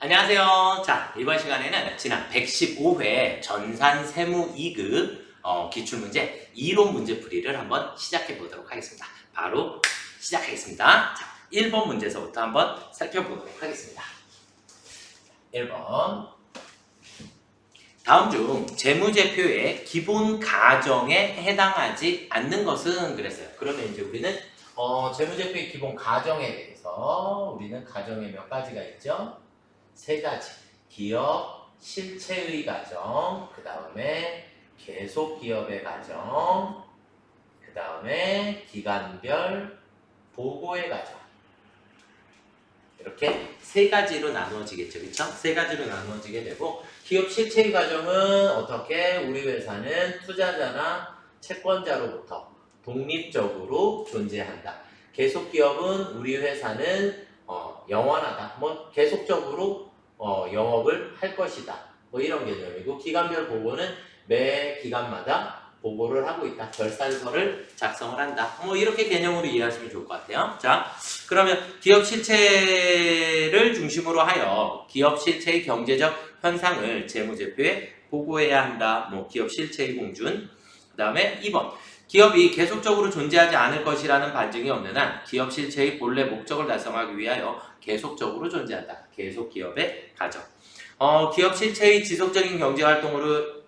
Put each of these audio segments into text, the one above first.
안녕하세요. 자, 이번 시간에는 지난 115회 전산 세무 2급 기출문제 이론 문제풀이를 한번 시작해 보도록 하겠습니다. 바로 시작하겠습니다. 자, 1번 문제에서부터 한번 살펴보도록 하겠습니다. 1번. 다음 중 재무제표의 기본 가정에 해당하지 않는 것은 그랬어요. 그러면 이제 우리는 재무제표의 기본 가정에 대해서 우리는 가정에 몇 가지가 있죠? 세 가지. 기업 실체의 가정, 그 다음에 계속 기업의 가정, 그 다음에 기간별 보고의 가정. 이렇게 세 가지로 나누어지겠죠. 그쵸? 세 가지로 나누어지게 되고, 기업 실체의 가정은 어떻게? 우리 회사는 투자자나 채권자로부터 독립적으로 존재한다. 계속 기업은 우리 회사는 영원하다. 계속적으로 영업을 할 것이다. 이런 개념이고, 기간별 보고는 매 기간마다 보고를 하고 있다. 결산서를 작성을 한다. 이렇게 개념으로 이해하시면 좋을 것 같아요. 자, 그러면 기업 실체를 중심으로 하여 기업 실체의 경제적 현상을 재무제표에 보고해야 한다. 기업 실체의 공준. 그 다음에 2번. 기업이 계속적으로 존재하지 않을 것이라는 반증이 없는 한 기업 실체의 본래 목적을 달성하기 위하여 계속적으로 존재한다. 계속 기업의 가정. 기업 실체의 지속적인 경제활동을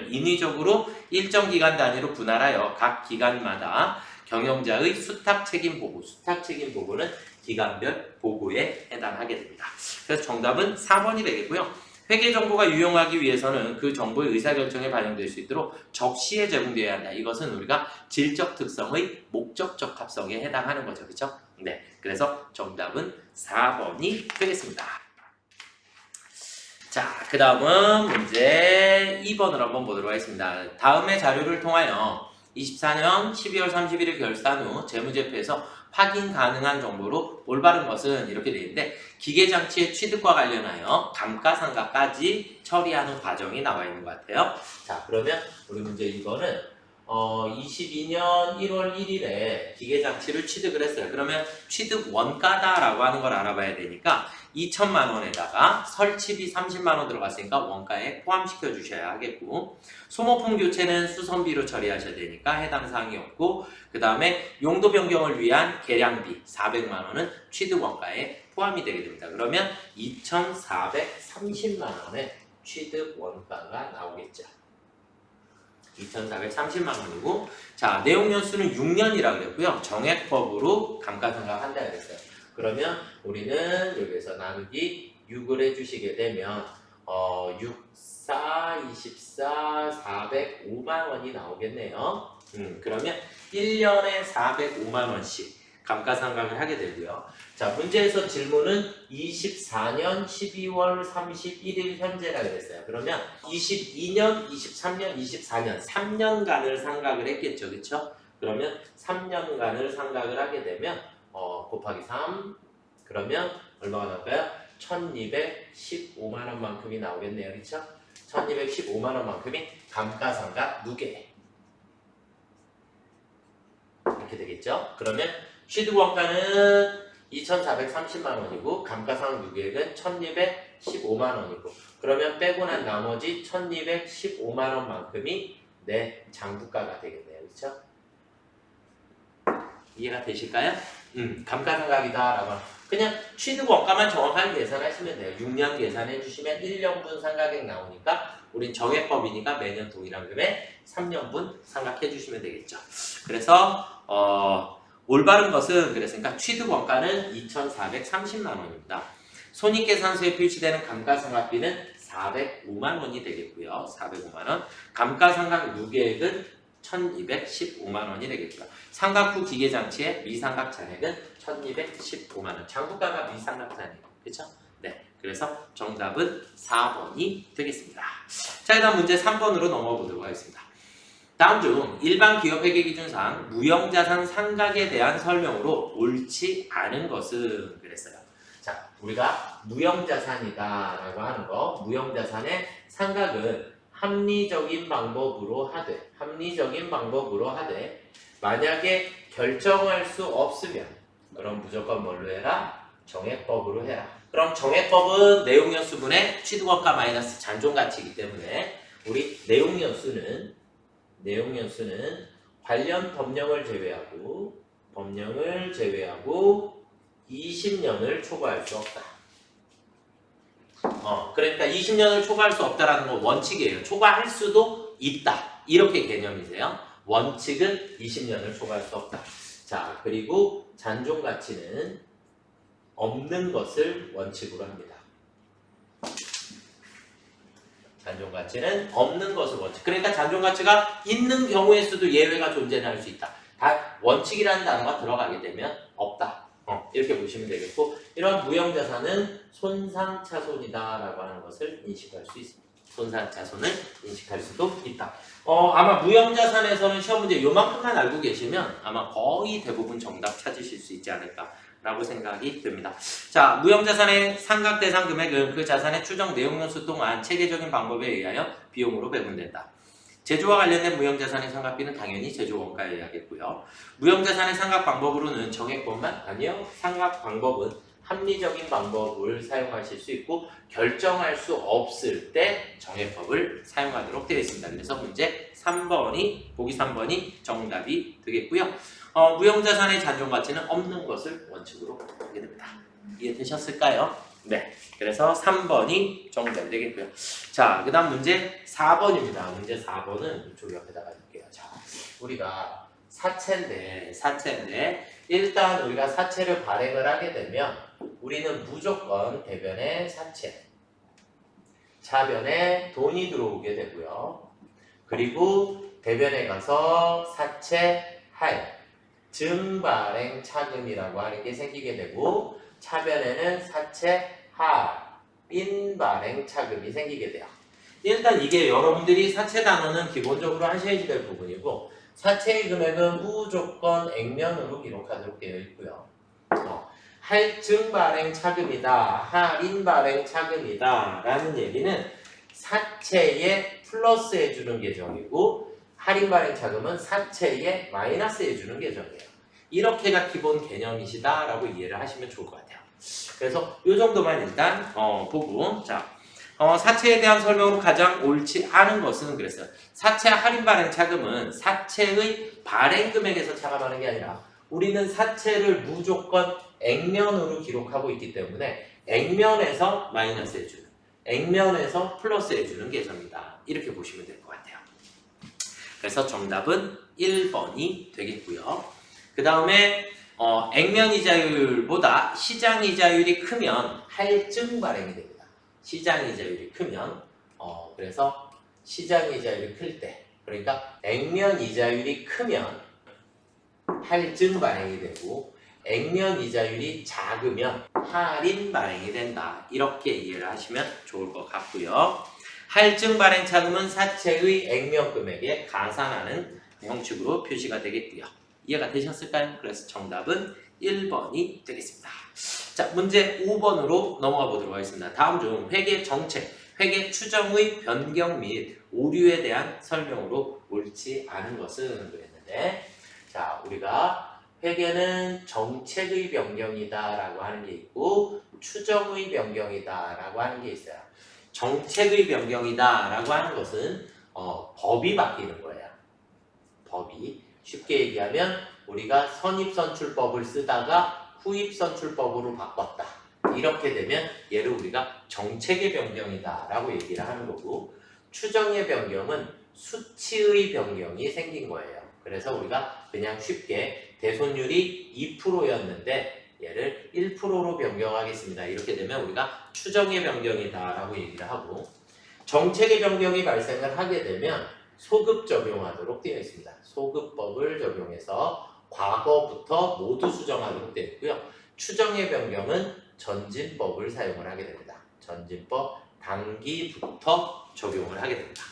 인위적으로 일정 기간 단위로 분할하여 각 기간마다 경영자의 수탁 책임 보고는 기간별 보고에 해당하게 됩니다. 그래서 정답은 4번이 되겠고요. 회계 정보가 유용하기 위해서는 그 정보의 의사결정에 반영될 수 있도록 적시에 제공되어야 한다. 이것은 우리가 질적 특성의 목적적 합성에 해당하는 거죠. 그렇죠? 네. 그래서 정답은 4번이 되겠습니다. 자, 그 다음은 문제 2번으로 한번 보도록 하겠습니다. 다음의 자료를 통하여 24년 12월 31일 결산 후 재무제표에서 확인 가능한 정보로 올바른 것은 이렇게 되어 있는데, 기계장치의 취득과 관련하여 감가상각까지 처리하는 과정이 나와 있는 것 같아요. 자, 그러면 우리 문제 2번은 22년 1월 1일에 기계장치를 취득을 했어요. 그러면 취득 원가다라고 하는 걸 알아봐야 되니까 2천만 원에다가 설치비 30만 원 들어갔으니까 원가에 포함시켜 주셔야 하겠고, 소모품 교체는 수선비로 처리하셔야 되니까 해당 사항이 없고, 그 다음에 용도 변경을 위한 계량비 400만 원은 취득 원가에 포함이 되게 됩니다. 그러면 2,430만 원의 취득 원가가 나오겠죠. 2,430만 원이고, 자, 내용 연수는 6년이라고 그랬고요. 정액법으로 감가상각한다 그랬어요. 그러면 우리는 여기서 나누기 6을 해주시게 되면 6, 4, 24, 405만 원이 나오겠네요. 그러면 1년에 405만 원씩 감가상각을 하게 되고요. 자, 문제에서 질문은 24년 12월 31일 현재라 그랬어요. 그러면 22년, 23년, 24년 3년간을 상각을 했겠죠. 그렇죠? 그러면 3년간을 상각을 하게 되면 곱하기 3 그러면 얼마가 나올까요? 1215만 원만큼이 나오겠네요. 그렇죠? 1215만 원만큼이 감가상각 누계 이렇게 되겠죠? 그러면 취득원가는 2,430만 원이고 감가상각 누계액은 1,215만 원이고, 그러면 빼고 난 나머지 1,215만 원만큼이 내 장부가가 되겠네요. 그렇죠? 이해가 되실까요? 감가상각이다라고 그냥 취득 원가만 정확하게 계산하시면 돼요. 6년 계산해 주시면 1년분 상각액 나오니까 우린 정액법이니까 매년 동일한 금액 3년분 상각해 주시면 되겠죠. 그래서 올바른 것은 그랬으니까 취득 원가는 2,430만 원입니다. 손익계산서에 표시되는 감가상각비는 405만 원이 되겠고요. 405만 원. 감가상각 누계액은 1,215만 원이 되겠고요. 상각 후 기계장치의 미상각 잔액은 1,215만 원. 장부가가 미상각 잔액. 그렇죠? 네. 그래서 정답은 4번이 되겠습니다. 자, 다음 문제 3번으로 넘어가 보도록 하겠습니다. 다음 중 일반 기업 회계 기준상 무형자산 상각에 대한 설명으로 옳지 않은 것은 그랬어요. 자, 우리가 무형자산이다라고 하는 거, 무형자산의 상각은 합리적인 방법으로 하되 만약에 결정할 수 없으면 그럼 무조건 뭘로 해라? 정액법으로 해라. 그럼 정해법은 내용연수분의 취득원가 마이너스 잔존가치이기 때문에 우리 내용연수는 관련 법령을 제외하고 20년을 초과할 수 없다. 그러니까 20년을 초과할 수 없다라는 건 원칙이에요. 초과할 수도 있다. 이렇게 개념이세요. 원칙은 20년을 초과할 수 없다. 자, 그리고 잔존가치는 없는 것을 원칙으로 합니다. 잔존가치는 없는 것을 원칙. 그러니까 잔존가치가 있는 경우의 수도 예외가 존재할 수 있다. 다 원칙이라는 단어가 들어가게 되면 없다. 이렇게 보시면 되겠고, 이런 무형자산은 손상차손이다라고 하는 것을 인식할 수 있습니다. 손상차손을 인식할 수도 있다. 아마 무형자산에서는 시험 문제 요만큼만 알고 계시면 아마 거의 대부분 정답 찾으실 수 있지 않을까라고 생각이 듭니다. 자, 무형자산의 상각대상 금액은 그 자산의 추정 내용연수 동안 체계적인 방법에 의하여 비용으로 배분된다. 제조와 관련된 무형자산의 상각비는 당연히 제조원가에 의하겠고요. 무형자산의 상각 방법으로는 정액법만 아니요. 상각 방법은 합리적인 방법을 사용하실 수 있고 결정할 수 없을 때 정액법을 사용하도록 되어 있습니다. 그래서 문제 3번이 보기 3번이 정답이 되겠고요. 무형자산의 잔존가치는 없는 것을 원칙으로 하게 됩니다. 이해되셨을까요? 네. 그래서 3번이 정답이 되겠고요. 자, 그 다음 문제 4번입니다. 문제 4번은 이쪽 옆에다가 넣을게요. 자, 우리가 사채인데 일단 우리가 사채를 발행을 하게 되면 우리는 무조건 대변에 사채, 차변에 돈이 들어오게 되고요. 그리고 대변에 가서 사채할, 증발행 차금이라고 하는 게 생기게 되고 차변에는 사채할, 인발행 차금이 생기게 돼요. 일단 이게 여러분들이 사채 단어는 기본적으로 하셔야 될 부분이고 사채의 금액은 무조건 액면으로 기록하도록 되어 있고요. 할증 발행 차금이다, 할인 발행 차금이다 라는 얘기는 사채에 플러스 해주는 계정이고 할인 발행 차금은 사채에 마이너스 해주는 계정이에요. 이렇게가 기본 개념이시다 라고 이해를 하시면 좋을 것 같아요. 그래서 이 정도만 일단 보고 자, 사채에 대한 설명으로 가장 옳지 않은 것은 그랬어요. 사채 할인 발행 차금은 사채의 발행 금액에서 차감하는 게 아니라 우리는 사채를 무조건 액면으로 기록하고 있기 때문에 액면에서 마이너스 해주는, 액면에서 플러스 해주는 계정이다. 이렇게 보시면 될 것 같아요. 그래서 정답은 1번이 되겠고요. 그 다음에 액면 이자율보다 시장 이자율이 크면 할증 발행이 됩니다. 시장 이자율이 크면 그래서 시장 이자율이 클 때, 그러니까 액면 이자율이 크면 할증 발행이 되고 액면 이자율이 작으면 할인 발행이 된다. 이렇게 이해를 하시면 좋을 것 같고요. 할증 발행 차금은 사채의 액면 금액에 가산하는 형식으로 표시가 되겠고요. 이해가 되셨을까요? 그래서 정답은 1번이 되겠습니다. 자, 문제 5번으로 넘어가 보도록 하겠습니다. 다음 중 회계 정책, 회계 추정의 변경 및 오류에 대한 설명으로 옳지 않은 것은 그랬는데, 자, 우리가 회계는 정책의 변경이다 라고 하는 게 있고 추정의 변경이다 라고 하는 게 있어요. 정책의 변경이다 라고 하는 것은 법이 바뀌는 거예요. 법이. 쉽게 얘기하면 우리가 선입선출법을 쓰다가 후입선출법으로 바꿨다. 이렇게 되면 얘를 우리가 정책의 변경이다 라고 얘기를 하는 거고 추정의 변경은 수치의 변경이 생긴 거예요. 그래서 우리가 그냥 쉽게 대손율이 2%였는데 얘를 1%로 변경하겠습니다. 이렇게 되면 우리가 추정의 변경이다 라고 얘기를 하고 정책의 변경이 발생을 하게 되면 소급 적용하도록 되어 있습니다. 소급법을 적용해서 과거부터 모두 수정하도록 되어 있고요. 추정의 변경은 전진법을 사용을 하게 됩니다. 전진법 단기부터 적용을 하게 됩니다.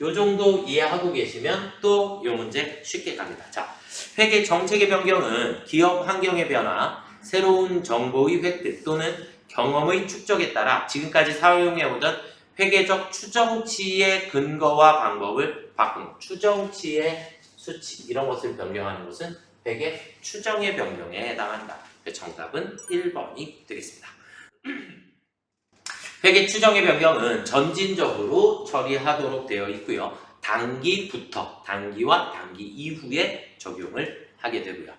요 정도 이해하고 계시면 또 이 문제 쉽게 갑니다. 자, 회계 정책의 변경은 기업 환경의 변화, 새로운 정보의 획득 또는 경험의 축적에 따라 지금까지 사용해오던 회계적 추정치의 근거와 방법을 바꾸는 추정치의 수치 이런 것을 변경하는 것은 회계 추정의 변경에 해당한다. 정답은 1번이 되겠습니다. 회계 추정의 변경은 점진적으로 처리하도록 되어 있고요. 단기부터 단기와 단기 이후에 적용을 하게 되고요.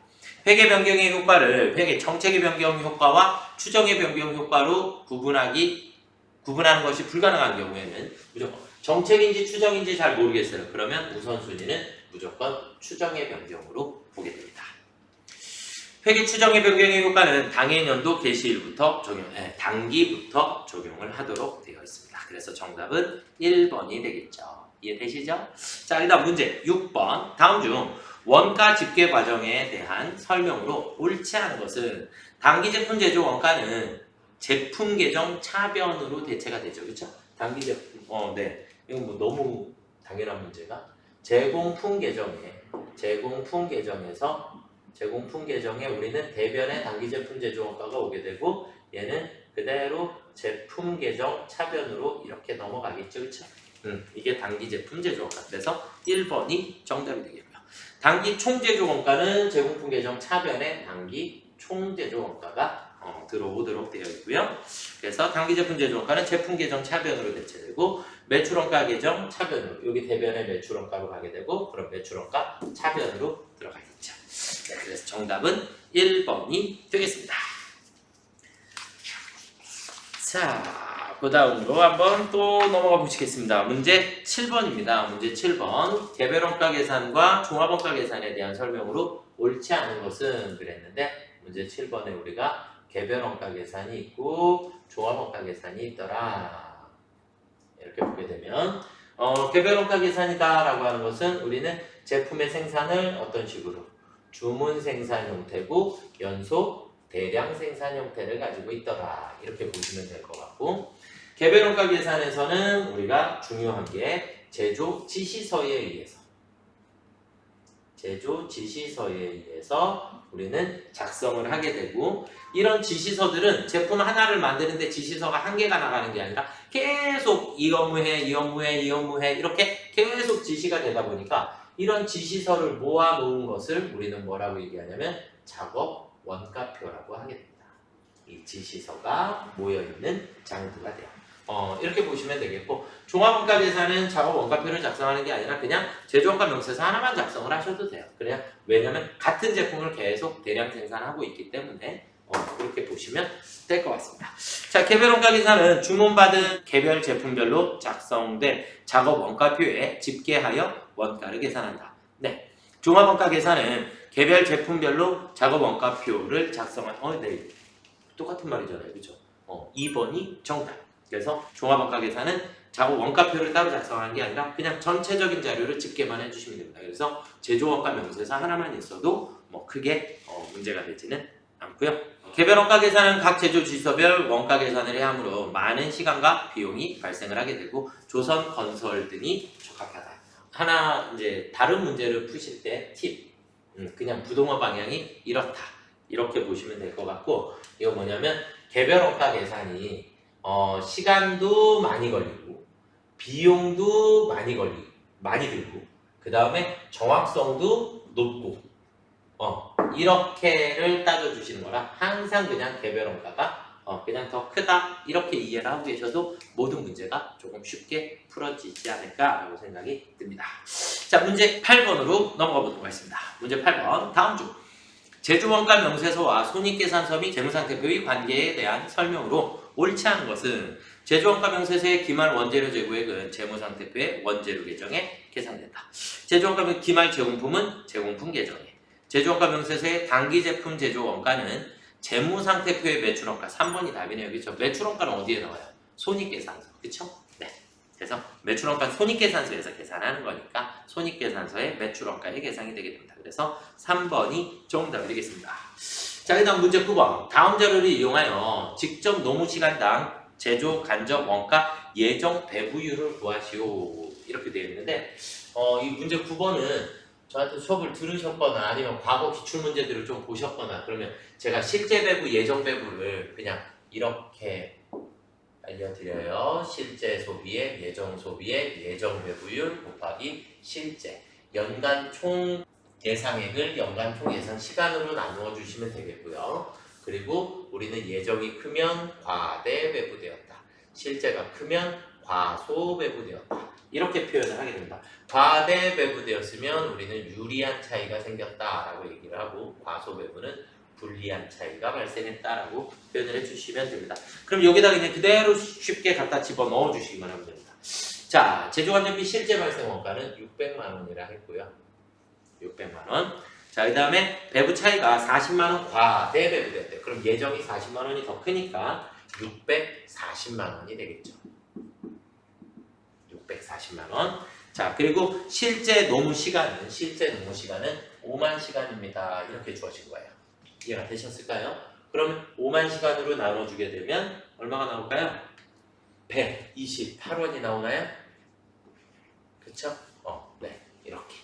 회계 변경의 효과를 회계 정책의 변경 효과와 추정의 변경 효과로 구분하는 것이 불가능한 경우에는 무조건 정책인지 추정인지 잘 모르겠어요. 그러면 우선순위는 무조건 추정의 변경으로 보게 됩니다. 회계 추정의 변경의 효과는 당해년도 개시일부터 단기부터 적용을 하도록 되어 있습니다. 그래서 정답은 1번이 되겠죠. 이해되시죠? 자, 일단 문제 6번. 다음 중 원가 집계 과정에 대한 설명으로 옳지 않은 것은 단기 제품 제조 원가는 제품 개정 차변으로 대체가 되죠. 그렇죠? 단기 제품 네. 이건 뭐 너무 당연한 문제가 제공품 개정에 우리는 대변의 단기 제품 제조 원가가 오게 되고 얘는 그대로 제품 개정 차변으로 이렇게 넘어가겠죠. 그렇죠? 이게 단기 제품 제조 원가. 그래서 1번이 정답이 되겠고요. 단기 총 제조 원가는 제공품 개정 차변에 단기 총 제조 원가가 들어오도록 되어 있고요. 그래서 단기 제품 제조 원가는 제품 개정 차변으로 대체되고 매출원가 개정 차변으로 여기 대변의 매출원가로 가게 되고 그럼 매출원가 차변으로 들어가겠죠. 네, 그래서 정답은 1번이 되겠습니다. 자, 그 다음으로 한번 또 넘어가 보시겠습니다. 문제 7번입니다. 문제 7번 개별원가 계산과 종합원가 계산에 대한 설명으로 옳지 않은 것은 그랬는데 문제 7번에 우리가 개별원가 계산이 있고 종합원가 계산이 있더라. 이렇게 보게 되면 개별원가 계산이다 라고 하는 것은 우리는 제품의 생산을 어떤 식으로 주문 생산 형태고 연속 대량 생산 형태를 가지고 있더라. 이렇게 보시면 될 것 같고 개별원가 계산에서는 우리가 중요한 게 제조 지시서에 의해서 우리는 작성을 하게 되고 이런 지시서들은 제품 하나를 만드는데 지시서가 한 개가 나가는 게 아니라 계속 이 업무해 이렇게 계속 지시가 되다 보니까 이런 지시서를 모아 놓은 것을 우리는 뭐라고 얘기하냐면 작업 원가표라고 하게 됩니다. 이 지시서가 모여있는 장부가 돼요. 이렇게 보시면 되겠고 종합원가 계산은 작업 원가표를 작성하는 게 아니라 그냥 제조원가 명세서 하나만 작성을 하셔도 돼요. 그냥 왜냐면 같은 제품을 계속 대량 생산하고 있기 때문에 그렇게 보시면 될 것 같습니다. 자, 개별원가 계산은 주문받은 개별 제품별로 작성된 작업 원가표에 집계하여 원가를 계산한다. 네, 종합원가 계산은 개별 제품별로 작업 원가표를 작성한 네, 똑같은 말이잖아요, 그렇죠? 2번이 정답. 그래서 종합원가 계산은 작업 원가표를 따로 작성하는 게 아니라 그냥 전체적인 자료를 집계만 해주시면 됩니다. 그래서 제조원가 명세서 하나만 있어도 뭐 크게 문제가 되지는 않고요. 개별원가 계산은 각 제조 지시서별 원가 계산을 해야 하므로 많은 시간과 비용이 발생을 하게 되고 조선, 건설 등이 적합하다. 하나 이제 다른 문제를 푸실 때 팁, 그냥 부동화 방향이 이렇다. 이렇게 보시면 될 것 같고 이거 뭐냐면 개별원가 계산이 시간도 많이 걸리고 비용도 많이 들고 그 다음에 정확성도 높고 이렇게를 따져주시는 거라 항상 그냥 개별원가가 그냥 더 크다 이렇게 이해를 하고 계셔도 모든 문제가 조금 쉽게 풀어지지 않을까라고 생각이 듭니다. 자, 문제 8번으로 넘어가 보도록 하겠습니다. 문제 8번 다음 중 제조원가 명세서와 손익계산서 및 재무상태표의 관계에 대한 설명으로 옳지 않은 것은 제조원가 명세서의 기말 원재료 재고액은 재무상태표의 원재료 계정에 계산된다. 제조원가 기말 제공품은 제공품 계정에 제조원가 명세서의 단기 제품 제조 원가는 재무상태표의 매출원가 3번이 답이네요. 그렇죠? 매출원가는 어디에 나와요? 손익계산서. 그렇죠? 네. 그래서 매출원가 손익계산서에서 계산하는 거니까 손익계산서의 매출원가의 계산이 되게 됩니다. 그래서 3번이 정답이 되겠습니다. 자, 그 다음 문제 9번. 다음 자료를 이용하여 직접 노무시간당 제조 간접 원가 예정 배부율을 구하시오. 이렇게 되어 있는데 이 문제 9번은 저한테 수업을 들으셨거나 아니면 과거 기출문제들을 좀 보셨거나 그러면 제가 실제 배부, 예정 배부를 그냥 이렇게 알려드려요. 실제 소비액, 예정 소비액, 예정 배부율 곱하기 실제 연간 총 예상액을 연간 총 예상 시간으로 나누어 주시면 되겠고요. 그리고 우리는 예정이 크면 과대 배부되었다. 실제가 크면 과소배분되었다. 이렇게 표현을 하게 됩니다. 과대배분되었으면 우리는 유리한 차이가 생겼다라고 얘기를 하고 과소배분은 불리한 차이가 발생했다라고 표현을 해주시면 됩니다. 그럼 여기다 그냥 그대로 쉽게 갖다 집어넣어 주시기만 하면 됩니다. 자, 제조관전비 실제 발생 원가는 600만 원이라 했고요. 600만 원. 자, 그 다음에 배부 차이가 40만 원 과대배부됐대요. 그럼 예정이 40만 원이 더 크니까 640만 원이 되겠죠. 640만 원. 자, 그리고 실제 노무 시간은 5만 시간입니다. 이렇게 주어진 거예요. 이해가 되셨을까요? 그러면 5만 시간으로 나눠주게 되면 얼마가 나올까요? 128원이 나오나요? 그쵸? 네, 이렇게.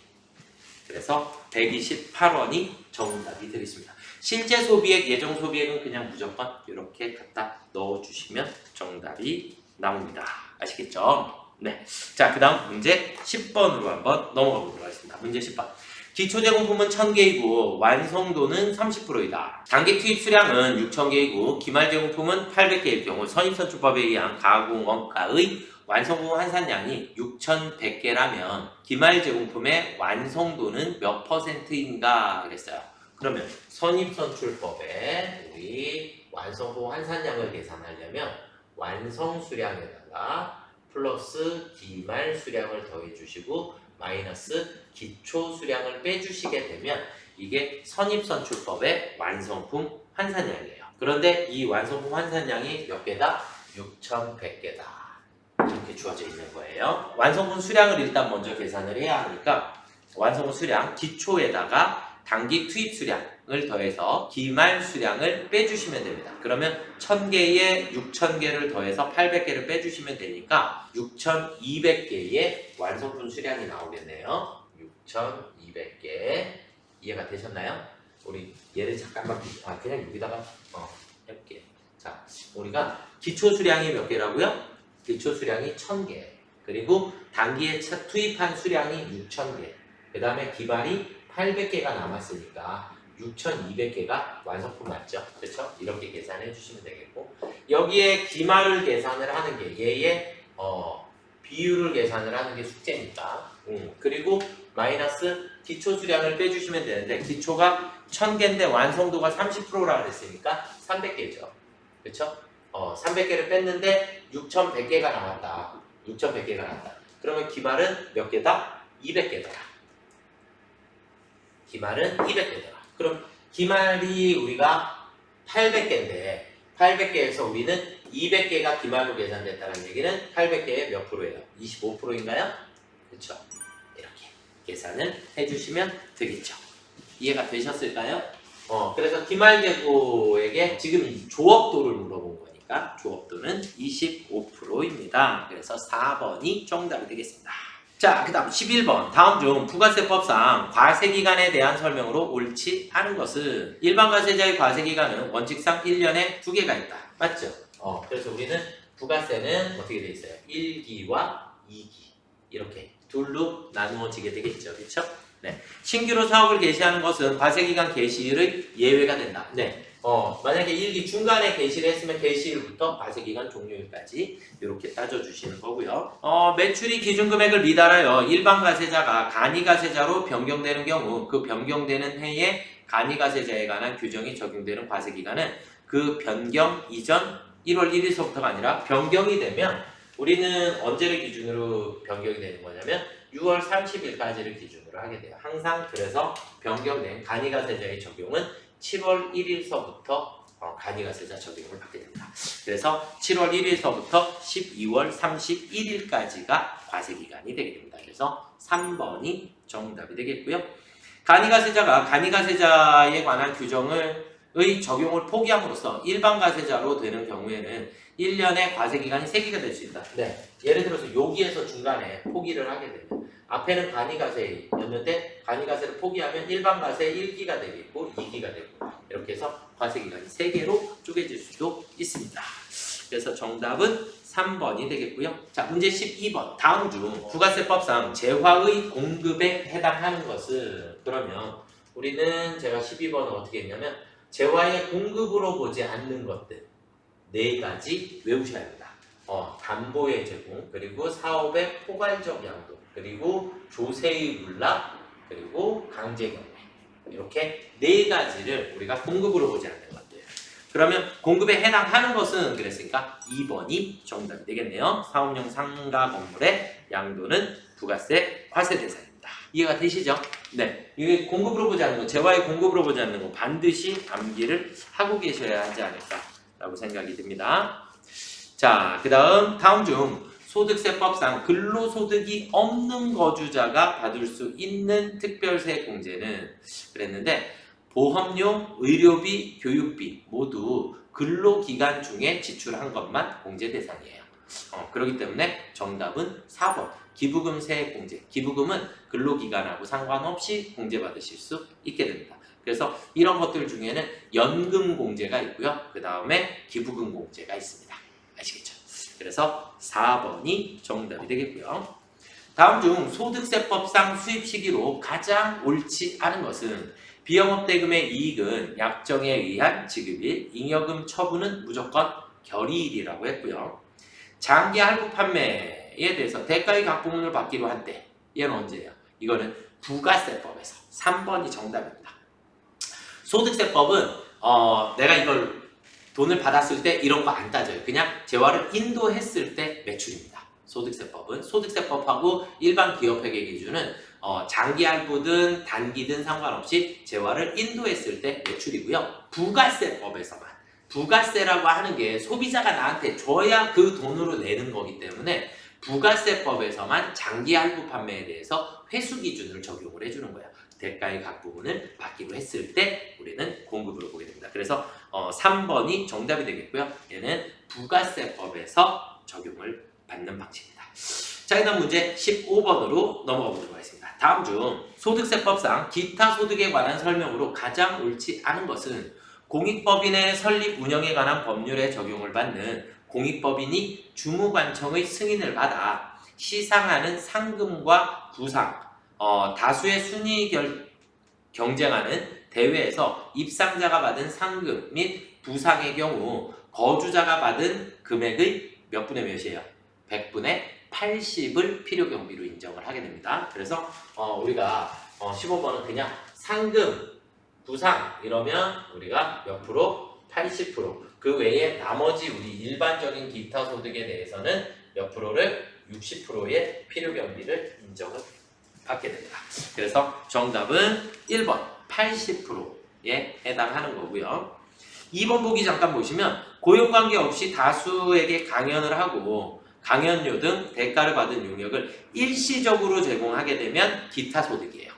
그래서 128원이 정답이 되겠습니다. 실제 소비액, 예정 소비액은 그냥 무조건 이렇게 갖다 넣어주시면 정답이 나옵니다. 아시겠죠? 네. 자, 그 다음 문제 10번으로 한번 넘어가 보도록 하겠습니다. 문제 10번. 기초제공품은 1000개이고 완성도는 30%이다. 단기 투입 수량은 6000개이고 기말제공품은 800개일 경우 선입선출법에 의한 가공 원가의 완성품 환산량이 6100개라면 기말제공품의 완성도는 몇 %인가 그랬어요. 그러면 선입선출법에 우리 완성품 환산량을 계산하려면 완성수량에다가 플러스 기말 수량을 더해주시고 마이너스 기초 수량을 빼주시게 되면 이게 선입선출법의 완성품 환산량이에요. 그런데 이 완성품 환산량이 몇 개다? 6100개다. 이렇게 주어져 있는 거예요. 완성품 수량을 일단 먼저 계산을 해야 하니까 완성품 수량 기초에다가 단기 투입 수량을 더해서 기말 수량을 빼주시면 됩니다. 그러면 1000개에 6000개를 더해서 800개를 빼주시면 되니까 6200개의 완성품 수량이 나오겠네요. 6200개. 이해가 되셨나요? 우리 얘를 잠깐만 그냥 여기다가 해볼게요. 자, 우리가 기초 수량이 몇 개라고요? 기초 수량이 1000개. 그리고 단기에 투입한 수량이 6000개. 그 다음에 기말이 800개가 남았으니까 6200개가 완성품 맞죠? 그렇죠? 이렇게 계산해 주시면 되겠고 여기에 기말을 계산을 하는 게 얘의 비율을 계산을 하는 게 숙제니까 그리고 마이너스 기초 수량을 빼주시면 되는데 기초가 1000개인데 완성도가 30%라 그랬으니까 300개죠. 그렇죠? 300개를 뺐는데 6100개가 남았다. 6100개가 남았다. 그러면 기말은 몇 개다? 200개다. 기말은 200개더라. 그럼 기말이 우리가 800개인데 800개에서 우리는 200개가 기말로 계산됐다는 얘기는 800개의 몇 프로예요? 25%인가요? 그렇죠. 이렇게 계산을 해주시면 되겠죠. 이해가 되셨을까요? 그래서 기말 재고에게 지금 조업도를 물어본 거니까 조업도는 25%입니다. 그래서 4번이 정답이 되겠습니다. 자, 그 다음 11번. 다음 중 부가세법상 과세기간에 대한 설명으로 옳지 않은 것은 일반 과세자의 과세기간은 원칙상 1년에 2개가 있다. 맞죠? 그래서 우리는 부가세는 어떻게 돼 있어요? 1기와 2기. 이렇게 둘로 나누어지게 되겠죠. 그렇죠? 네. 신규로 사업을 개시하는 것은 과세기간 개시일의 예외가 된다. 네. 만약에 1기 중간에 개시를 했으면 개시일부터 과세기간 종료일까지 이렇게 따져주시는 거고요. 매출이 기준금액을 미달하여 일반 과세자가 간이과세자로 변경되는 경우 그 변경되는 해에 간이과세자에 관한 규정이 적용되는 과세기간은 그 변경 이전 1월 1일서부터가 아니라 변경이 되면 우리는 언제를 기준으로 변경이 되는 거냐면 6월 30일까지를 기준으로 하게 돼요. 항상 그래서 변경된 간이과세자의 적용은 7월 1일서부터 간이과세자 적용을 받게 됩니다. 그래서 7월 1일서부터 12월 31일까지가 과세기간이 되게 됩니다. 그래서 3번이 정답이 되겠고요. 간이과세자가 간이과세자에 관한 규정의 적용을 포기함으로써 일반 과세자로 되는 경우에는 1년에 과세기간이 3개가 될 수 있다. 네. 예를 들어서 여기에서 중간에 포기를 하게 되면 앞에는 간이과세였는데 간이과세를 포기하면 일반 과세 1기가 되겠고 2기가 되고 이렇게 해서 과세기간이 3개로 쪼개질 수도 있습니다. 그래서 정답은 3번이 되겠고요. 자, 문제 12번. 다음 중 부가세법상 재화의 공급에 해당하는 것은 그러면 우리는 제가 12번을 어떻게 했냐면 재화의 공급으로 보지 않는 것들 4가지 외우셔야 합니다. 담보의 제공, 그리고 사업의 포괄적 양도, 그리고 조세의 물납, 그리고 강제 경매. 이렇게 네 가지를 우리가 공급으로 보지 않는 것들. 그러면 공급에 해당하는 것은 그랬으니까 2번이 정답이 되겠네요. 사업용 상가 건물의 양도는 부가세 과세 대상입니다. 이해가 되시죠? 네, 이게 공급으로 보지 않는 거, 재화의 공급으로 보지 않는 거 반드시 암기를 하고 계셔야 하지 않을까라고 생각이 듭니다. 자, 다음 중 소득세법상 근로소득이 없는 거주자가 받을 수 있는 특별세 공제는 그랬는데 보험료, 의료비, 교육비 모두 근로기간 중에 지출한 것만 공제 대상이에요. 그렇기 때문에 정답은 4번 기부금세 공제. 기부금은 근로기간하고 상관없이 공제받으실 수 있게 됩니다. 그래서 이런 것들 중에는 연금 공제가 있고요. 그 다음에 기부금 공제가 있습니다. 아시겠죠? 그래서 4번이 정답이 되겠고요. 다음 중 소득세법상 수입 시기로 가장 옳지 않은 것은 비영업대금의 이익은 약정에 의한 지급일, 잉여금 처분은 무조건 결의일이라고 했고요. 장기 할부 판매에 대해서 대가의 각부문을 받기로 한 때, 얘는 언제예요? 이거는 부가세법에서 3번이 정답입니다. 소득세법은 내가 이걸 돈을 받았을 때 이런 거 안 따져요. 그냥 재화를 인도했을 때 매출입니다. 소득세법은 소득세법하고 일반 기업회계 기준은 장기 할부든 단기든 상관없이 재화를 인도했을 때 매출이고요. 부가세법에서만 부가세라고 하는 게 소비자가 나한테 줘야 그 돈으로 내는 거기 때문에 부가세법에서만 장기 할부 판매에 대해서 회수 기준을 적용을 해주는 거예요. 대가의 각 부분을 받기로 했을 때 우리는 공급으로 보게 됩니다. 그래서 3번이 정답이 되겠고요. 얘는 부가세법에서 적용을 받는 방식입니다. 자, 다음 문제 15번으로 넘어가 보도록 하겠습니다. 다음 중 소득세법상 기타 소득에 관한 설명으로 가장 옳지 않은 것은 공익법인의 설립 운영에 관한 법률에 적용을 받는 공익법인이 주무관청의 승인을 받아 시상하는 상금과 부상, 다수의 순위 경쟁하는 대회에서 입상자가 받은 상금 및 부상의 경우 거주자가 받은 금액의 몇 분의 몇이에요? 100분의 80을 필요경비로 인정을 하게 됩니다. 그래서 우리가 15번은 그냥 상금, 부상 이러면 우리가 몇 프로? 80%. 그 외에 나머지 우리 일반적인 기타 소득에 대해서는 몇 프로를? 60%의 필요경비를 인정을 받게 됩니다. 그래서 정답은 1번 80%에 해당하는 거고요. 2번 보기 잠깐 보시면 고용관계 없이 다수에게 강연을 하고 강연료 등 대가를 받은 용역을 일시적으로 제공하게 되면 기타 소득이에요.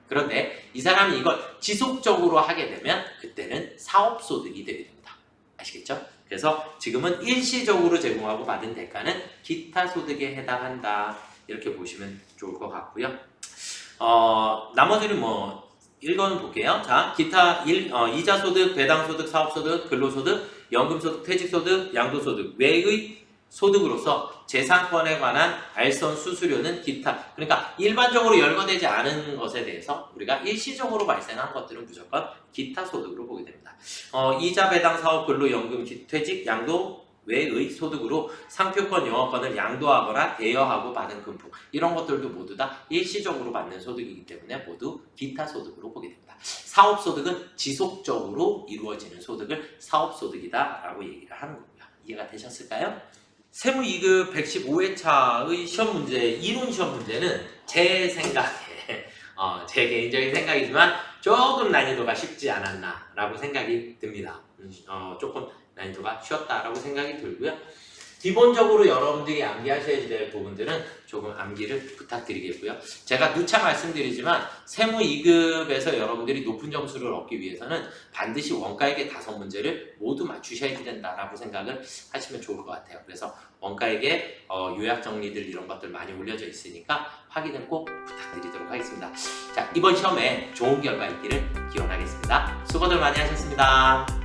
그런데 이 사람이 이걸 지속적으로 하게 되면 그때는 사업소득이 되게 됩니다. 아시겠죠? 그래서 지금은 일시적으로 제공하고 받은 대가는 기타 소득에 해당한다. 이렇게 보시면 좋을 것 같고요. 나머지는 읽어는 볼게요. 자, 기타 이자소득, 배당소득, 사업소득, 근로소득, 연금소득, 퇴직소득, 양도소득 외의 소득으로서 재산권에 관한 알선 수수료는 기타. 그러니까 일반적으로 열거되지 않은 것에 대해서 우리가 일시적으로 발생한 것들은 무조건 기타 소득으로 보게 됩니다. 이자, 배당, 사업, 근로, 연금, 퇴직, 양도 외의 소득으로 상표권, 영업권을 양도하거나 대여하고 받은 금품 이런 것들도 모두 다 일시적으로 받는 소득이기 때문에 모두 기타 소득으로 보게 됩니다. 사업소득은 지속적으로 이루어지는 소득을 사업소득이다 라고 얘기를 하는 거고요. 이해가 되셨을까요? 세무 2급 115회차의 시험 문제, 이론 시험 문제는 제 생각에 제 개인적인 생각이지만 조금 난이도가 쉽지 않았나 라고 생각이 듭니다. 조금 난이도가 쉬웠다라고 생각이 들고요. 기본적으로 여러분들이 암기하셔야 될 부분들은 조금 암기를 부탁드리겠고요. 제가 누차 말씀드리지만 세무 2급에서 여러분들이 높은 점수를 얻기 위해서는 반드시 원가액의 5문제를 모두 맞추셔야 된다라고 생각을 하시면 좋을 것 같아요. 그래서 원가액의 요약 정리들 이런 것들 많이 올려져 있으니까 확인을 꼭 부탁드리도록 하겠습니다. 자, 이번 시험에 좋은 결과 있기를 기원하겠습니다. 수고들 많이 하셨습니다.